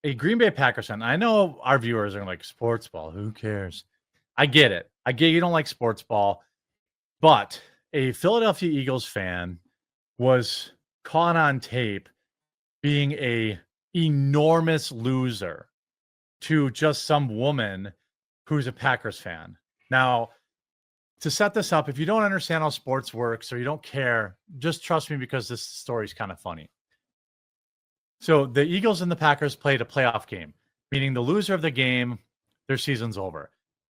a Green Bay Packers fan. I know our viewers are like, sports ball, who cares? I get it. I get you don't like sports ball, but a Philadelphia Eagles fan was caught on tape being a enormous loser to just some woman who's a Packers fan. Now, to set this up, if you don't understand how sports works or you don't care, just trust me because this story is kind of funny. So the Eagles and the Packers played a playoff game, meaning the loser of the game, their season's over.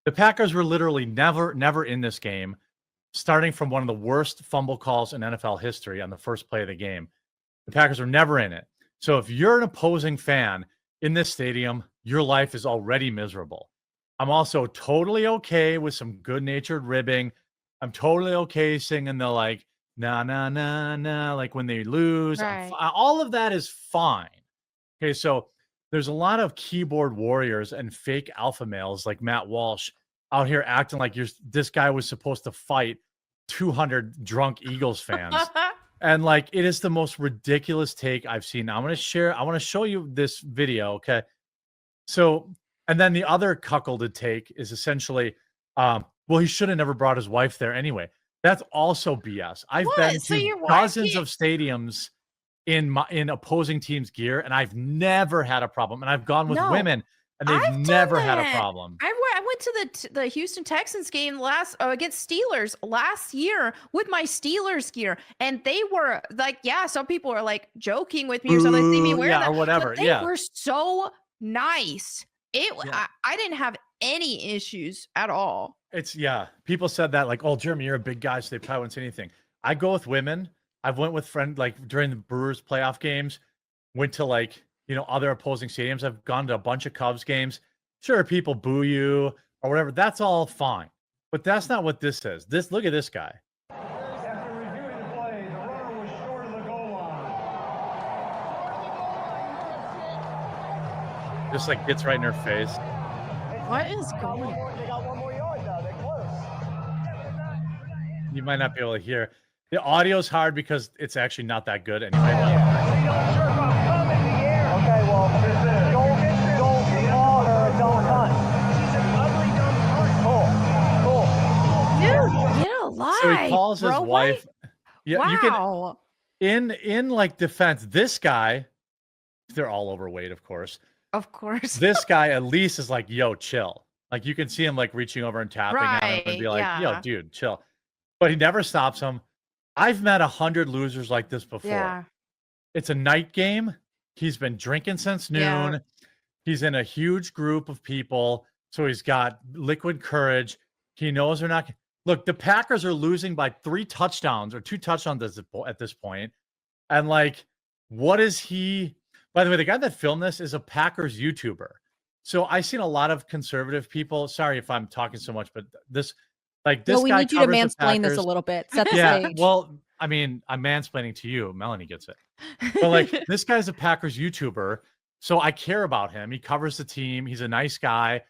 The Packers were literally never in this game, starting from one of the worst fumble calls in NFL history on the first play of the game. The Packers were never in it. So if you're an opposing fan in this stadium, your life is already miserable. I'm also totally okay with some good-natured ribbing. I'm totally okay singing the like, na, na, na, na, like when they lose. Right. All of that is fine. Okay, so there's a lot of keyboard warriors and fake alpha males like Matt Walsh out here acting like this guy was supposed to fight 200 drunk Eagles fans. And like, it is the most ridiculous take I've seen. I want to show you this video. Okay. So, and then the other cuckolded take is essentially, well, he should have never brought his wife there anyway. That's also BS. I've been to dozens of stadiums in opposing teams' gear, and I've never had a problem. And I've gone with women, and they've never had a problem. I went to the Houston Texans game against Steelers last year with my Steelers gear, and they were like, yeah, some people were like joking with me or something. They see me wearing that, or whatever. But they were so nice. I didn't have any issues at all. People said that like, oh, Jeremy, you're a big guy, so they probably won't say anything. I go with women. I've went with friends like during the Brewers playoff games, went to like, other opposing stadiums. I've gone to a bunch of Cubs games. Sure, people boo you or whatever. That's all fine. But that's not what this says. Look at this guy. After reviewing the play, the runner was short of the goal line. Just like gets right in her face. What is going on? They got 1 more yard though. They're close. You might not be able to hear. The audio is hard because it's actually not that good anyway. Okay, well, don't call her a dumb cunt. Dude, get a life. So he calls his wife. Yeah, wow. You can in like defense, this guy, they're all overweight, of course. Of course. This guy at least is like, yo, chill. Like you can see him like reaching over and tapping on him and be like, yo, dude, chill. But he never stops him. I've met 100 losers like this before. Yeah. It's a night game. He's been drinking since noon. Yeah. He's in a huge group of people. So he's got liquid courage. He knows they're not. Look, the Packers are losing by 3 touchdowns or 2 touchdowns at this point. And like, what is he? By the way, the guy that filmed this is a Packers YouTuber. So I've seen a lot of conservative people. Sorry if I'm talking so much, but this guy. We need you to mansplain this a little bit. Set the stage. Well, I mean, I'm mansplaining to you. Melonie gets it. But like, this guy's a Packers YouTuber, so I care about him. He covers the team. He's a nice guy.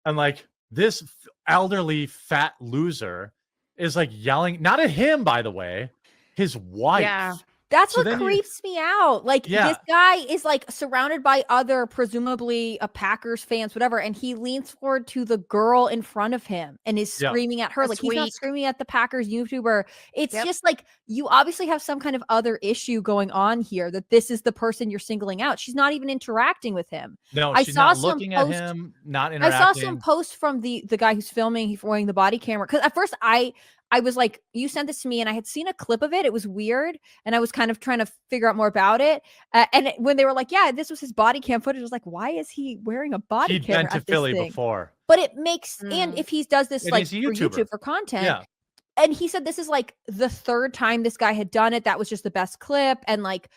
And like, this elderly fat loser is like yelling, not at him, by the way, his wife. Yeah. That's what creeps me out. Like, this guy is like surrounded by other, presumably a Packers fans, whatever, and he leans forward to the girl in front of him and is screaming at her. Like, he's not screaming at the Packers YouTuber. It's just like, you obviously have some kind of other issue going on here, that this is the person you're singling out. She's not even interacting with him. No, she's not looking at him, not interacting. I saw some posts from the guy who's filming, he's wearing the body camera. Because at first I was like, you sent this to me and I had seen a clip of it. It was weird. And I was kind of trying to figure out more about it. And when they were like, yeah, this was his body cam footage, I was like, why is he wearing a body camera? He'd been to Philly before. But it makes, and if he does this like for YouTube for content, and he said this is like the 3rd time this guy had done it. That was just the best clip. And like,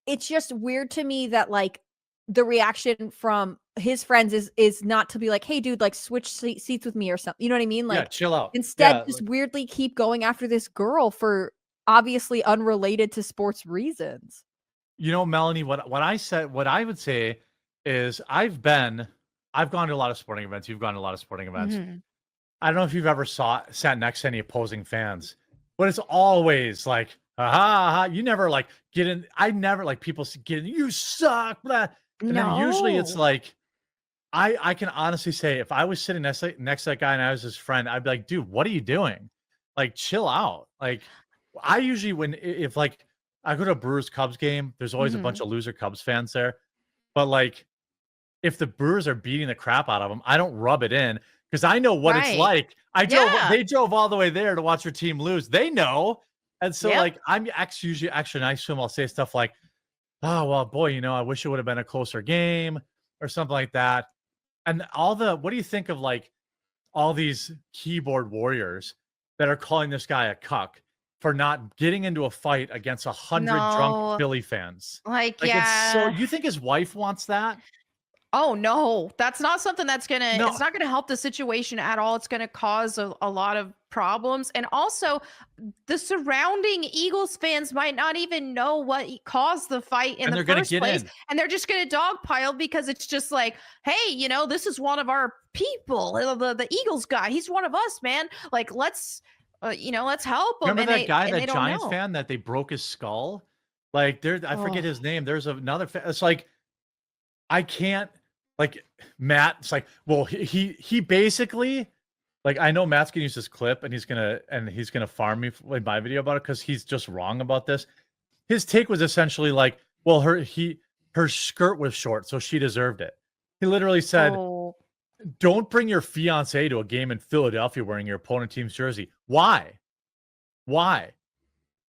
it's just weird to me that like the reaction from his friends is not to be like, hey dude, like switch seats with me or something. You know what I mean? Like, chill out. Instead, just weirdly keep going after this girl for obviously unrelated to sports reasons. You know, Melonie, what I would say is I've gone to a lot of sporting events. You've gone to a lot of sporting events. Mm-hmm. I don't know if you've ever sat next to any opposing fans, but it's always like, you never like get in. I never like people get in, you suck. Blah. And then usually it's No. like, I can honestly say if I was sitting next to that guy and I was his friend, I'd be like, dude, what are you doing? Like, chill out. Like, I usually if like I go to a Brewers Cubs game, there's always a bunch Mhm. of loser Cubs fans there. But like, if the Brewers are beating the crap out of them, I don't rub it in because I know what it's Right. like. Yeah. They drove all the way there to watch their team lose. They know. And so Yep. like I'm usually actually nice to him. I'll say stuff like, oh well, boy, I wish it would have been a closer game or something like that. And what do you think of like all these keyboard warriors that are calling this guy a cuck for not getting into a fight against 100 drunk No. Philly fans? Like, Like, it's so yeah. you think his wife wants that? Oh, no. That's not something that's No. it's not gonna help the situation at all. It's gonna cause a lot of problems. And also, the surrounding Eagles fans might not even know what caused the fight in And the they're gonna first get place. in. And they're just gonna dogpile because it's just like, hey, this is one of our people. The Eagles guy. He's one of us, man. Like, let's help him. Remember that guy, They that don't Giants know. fan that they broke his skull? Like, I forget Oh, his name. There's another it's like, I can't like Matt's like, well, he basically like I know Matt's gonna use this clip and he's gonna farm me in my video about it because he's just wrong about this. His take was essentially like, well, her skirt was short, so she deserved it. He literally said, oh, don't bring your fiance to a game in Philadelphia wearing your opponent team's jersey. Why? Why?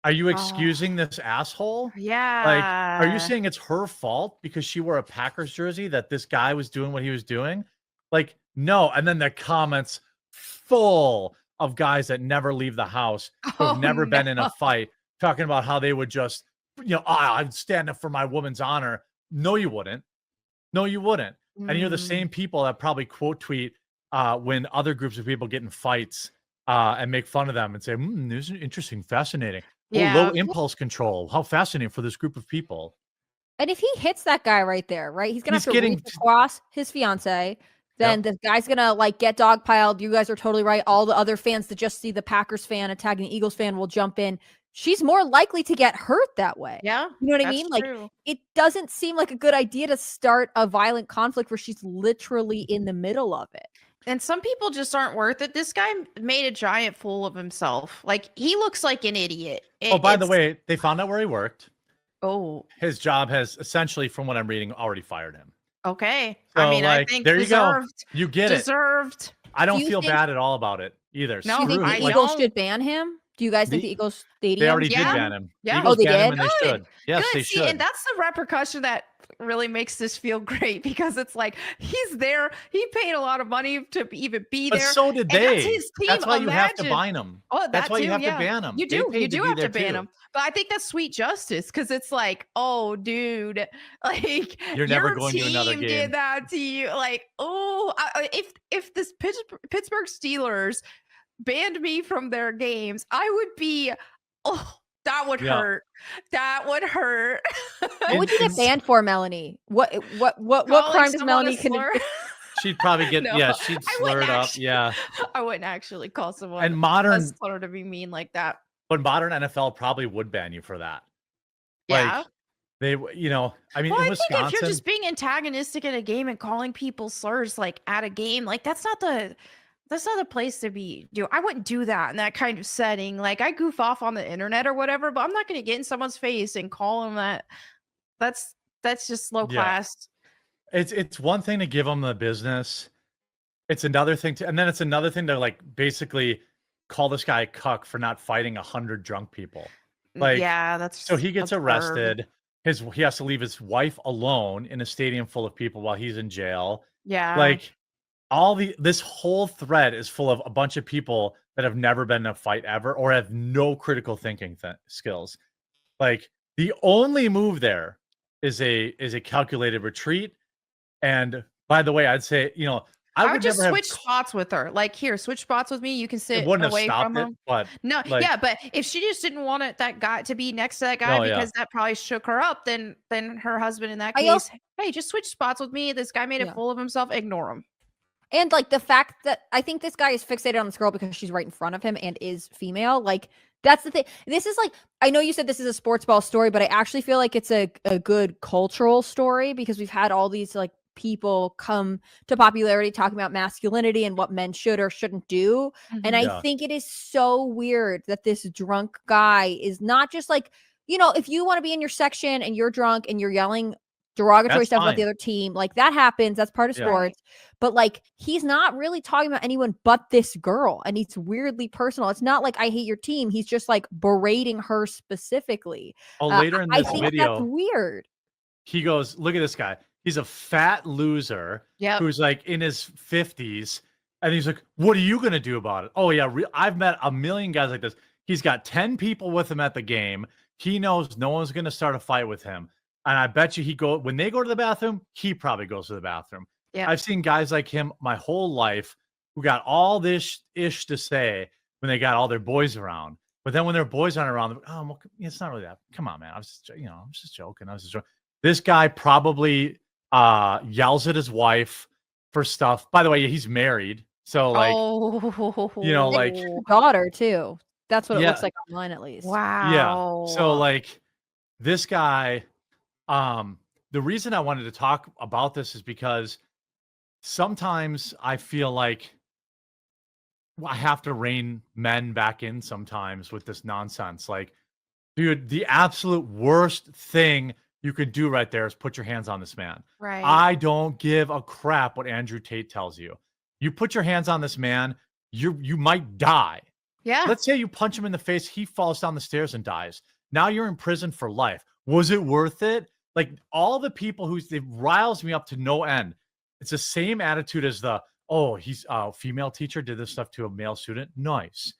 Are you oh, excusing this asshole? Like, are you yeah. saying it's her fault because she wore a Packers jersey that this guy was doing what he was doing? Like, no. And then the comments full of guys that never leave the house, who have Oh, never no. been in a fight, talking about how they would just, I'd stand up for my woman's honor. No, you wouldn't. No, you wouldn't. And you're the Mm. same people that probably quote tweet when other groups of people get in fights and make fun of them and say, this is interesting, fascinating. Oh, low Yeah. impulse control. How fascinating for this group of people. And if he hits that guy right there, right, he's gonna He's have to reach across his fiance. Then Yep. the guy's gonna like get dogpiled. You guys are totally right. All the other fans that just see the Packers fan attacking the Eagles fan will jump in. She's more likely to get hurt that way. Yeah. You know what I That's mean? Like, true. it doesn't seem like a good idea to start a violent conflict where she's literally in the middle of it. And some people just aren't worth it. This guy made a giant fool of himself. Like, he looks like an idiot. Oh, by the way, they found out where he worked. Oh, His job has essentially, from what I'm reading, already fired him. okay. So, I mean, I like, think there you go. deserved. You get it. Deserved. I Do don't you feel think- bad at all about it either. No, Do you think Screw the it. Like, Eagles don't. should ban him? Do you guys think the Eagles stadium? they already Yeah. did ban him. Yeah. Eagles Oh, they banned him did? and they Good. should. Yes, Good. they See, should. and that's the repercussion that really makes this feel great because it's like he's there. He paid a lot of money to even be But there. so did And that's they. his team. That's why you have to Imagine. ban them. Oh, That's that why you too, have yeah. to ban them. You They do. paid You to do be have there to ban too. them. But I think that's sweet justice because it's like, oh, dude, like You're never your going to another team game. did that to you. Like, oh, if this Pittsburgh Steelers banned me from their games, I would be, oh, that would Yeah. hurt. That would hurt. What would you get And- banned for, Melanie? What Calling crime does someone a Melanie slur? She'd probably get, No, yeah, she'd I slur wouldn't it up. actually- Yeah. I wouldn't actually call someone And a modern slur to be mean like that. Modern NFL probably would ban you for that. Yeah. Like, they, I mean, Well, in I Wisconsin, think if you're just being antagonistic in a game and calling people slurs like at a game, like that's not the place to be. I wouldn't do that in that kind of setting. Like, I goof off on the internet or whatever, but I'm not going to get in someone's face and call them that. That's just low Yeah. class. it's one thing to give them the business. It's another thing to, and then it's another thing to like basically call this guy a cuck for not fighting 100 drunk people. Like, yeah, that's so he gets absurd. arrested. He has to leave his wife alone in a stadium full of people while he's in jail. Yeah. Like, this whole thread is full of a bunch of people that have never been in a fight ever or have no critical thinking skills. Like, the only move there is a calculated retreat. And by the way, I'd say, I would just never switch spots with her. Like, here, switch spots with me. You can it sit wouldn't have away stopped from it, him. but No, like, yeah, but if she just didn't want that guy to be next to that guy Oh, yeah. because that probably shook her up, then her husband in that I case, also- hey, just switch spots with me. This guy made a Yeah. fool of himself. Ignore him. And like the fact that I think this guy is fixated on this girl because she's right in front of him and is female. Like, That's the thing. This is like, I know you said this is a sports ball story, but I actually feel like it's a good cultural story because we've had all these like people come to popularity talking about masculinity and what men should or shouldn't do. And I think it is so weird that this drunk guy is not just like, if you want to be in your section and you're drunk and you're yelling derogatory stuff about the other team, like that happens. That's part of sports. But like, he's not really talking about anyone but this girl. And it's weirdly personal. It's not like I hate your team. He's just like berating her specifically. Later in this video, that's weird. He goes, look at this guy. He's a fat loser who's like in his 50s. And he's like, what are you going to do about it? Oh, yeah. I've met a million guys like this. He's got 10 people with him at the game. He knows no one's going to start a fight with him. And I bet you when they go to the bathroom, he probably goes to the bathroom. Yeah. I've seen guys like him my whole life who got all this ish to say when they got all their boys around. But then when their boys aren't around, they're like, oh, well, it's not really that. Come on, man. I'm just joking. This guy probably yells at his wife for stuff. By the way, he's married. So like, like daughter too. That's what it looks like online at least. Wow. Yeah. So like this guy, the reason I wanted to talk about this is because sometimes I feel like I have to rein men back in sometimes with this nonsense. Like, dude, the absolute worst thing you could do right there is put your hands on this man. Right. I don't give a crap what Andrew Tate tells you. You put your hands on this man, you might die. Yeah. Let's say you punch him in the face, he falls down the stairs and dies. Now you're in prison for life. Was it worth it? Like all the people it riles me up to no end. It's the same attitude as he's a female teacher did this stuff to a male student. Nice.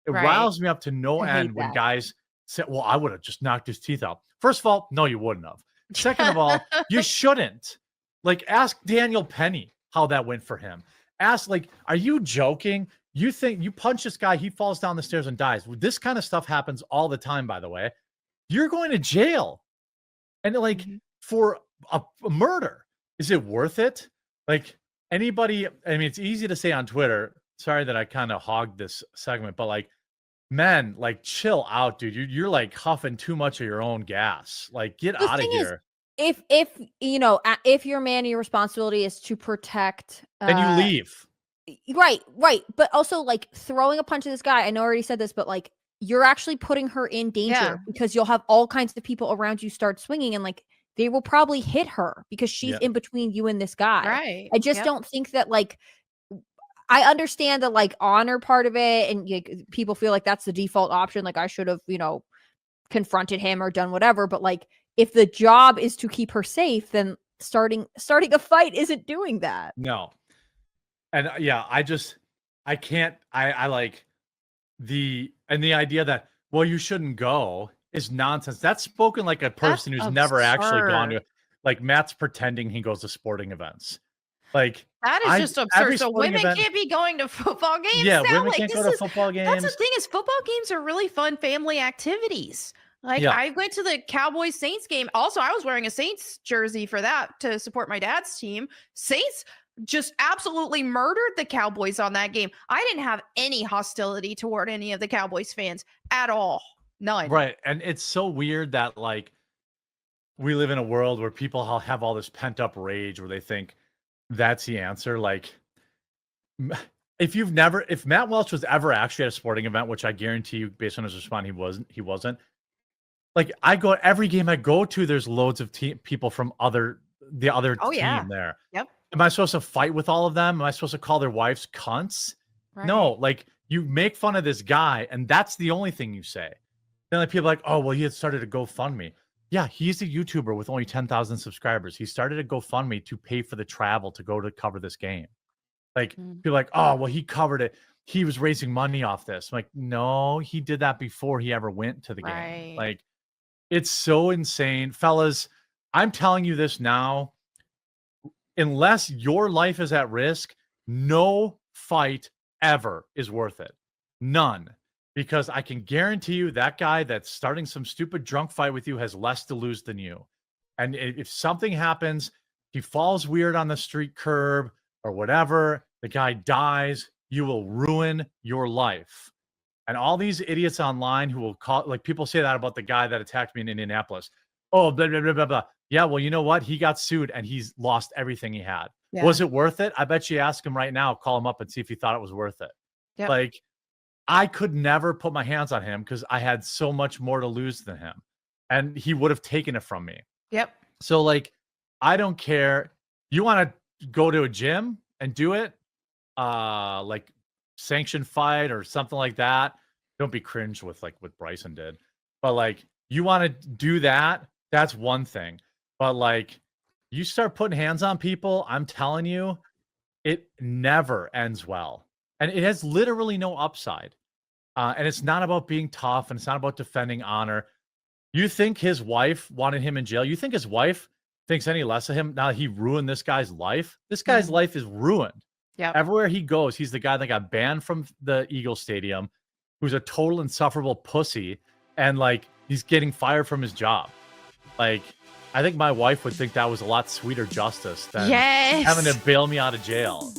It riles me up to no end when guys say, well, I would have just knocked his teeth out. First of all, no, you wouldn't have. Second of all, you shouldn't. Like, ask Daniel Penny how that went for him. Ask, like, are you joking? You think you punch this guy, he falls down the stairs and dies. This kind of stuff happens all the time, by the way. You're going to jail. And like for a murder, is it worth it? Like anybody, I mean, it's easy to say on Twitter. Sorry that I kind of hogged this segment, but like, men, like chill out, dude. You're like huffing too much of your own gas. Like, get out of here. If your man, your responsibility is to protect, then you leave. Right. But also like throwing a punch at this guy. I know I already said this, but like you're actually putting her in danger because you'll have all kinds of people around you start swinging and like they will probably hit her because she's in between you and this guy. Right. I just don't think that like, I understand the like honor part of it and people feel like that's the default option. Like I should have, confronted him or done whatever. But like, if the job is to keep her safe, then starting a fight isn't doing that. No. And I can't, I like the idea that, well, you shouldn't go is nonsense. That's spoken like a person who's never actually gone to, like Matt's pretending he goes to sporting events. Like that is just absurd. So women can't be going to football games. Yeah, now? women can't go to football games. That's the thing is football games are really fun family activities. Like I went to the Cowboys Saints game. Also, I was wearing a Saints jersey for that to support my dad's team. Saints just absolutely murdered the Cowboys on that game. I didn't have any hostility toward any of the Cowboys fans at all. None. Right. And it's so weird that like we live in a world where people have all this pent up rage where they think that's the answer. Like if Matt Welch was ever actually at a sporting event, which I guarantee you based on his response, he wasn't. Like I go every game I go to, there's loads of people from the other team there. Yep. Am I supposed to fight with all of them? Am I supposed to call their wives cunts? Right. No, like you make fun of this guy and that's the only thing you say. Then like people are like, oh, well, he had started a GoFundMe. Yeah, he's a YouTuber with only 10,000 subscribers. He started a GoFundMe to pay for the travel to go to cover this game. Like people are like, oh, well, he covered it. He was raising money off this. I'm like, no, he did that before he ever went to the game. Like, it's so insane. Fellas, I'm telling you this now. Unless your life is at risk, no fight ever is worth it. None. Because I can guarantee you that guy that's starting some stupid drunk fight with you has less to lose than you. And if something happens, he falls weird on the street curb or whatever, the guy dies, you will ruin your life. And all these idiots online who will call, like people say that about the guy that attacked me in Indianapolis. Oh, blah, blah, blah, blah, blah. Yeah, well, you know what? He got sued and he's lost everything he had. Yeah. Was it worth it? I bet you ask him right now, call him up and see if he thought it was worth it. Yep. Like, I could never put my hands on him because I had so much more to lose than him. And he would have taken it from me. Yep. So, like, I don't care. You want to go to a gym and do it? Like, sanctioned fight or something like that. Don't be cringe with like what Bryson did. But like, you want to do that, that's one thing. But like, you start putting hands on people, I'm telling you, it never ends well. And it has literally no upside. And it's not about being tough and it's not about defending honor. You think his wife wanted him in jail? You think his wife thinks any less of him now that he ruined this guy's life? This guy's life is ruined. Yeah. Everywhere he goes, he's the guy that got banned from the Eagles Stadium, who's a total insufferable pussy, and like he's getting fired from his job. Like, I think my wife would think that was a lot sweeter justice than having to bail me out of jail.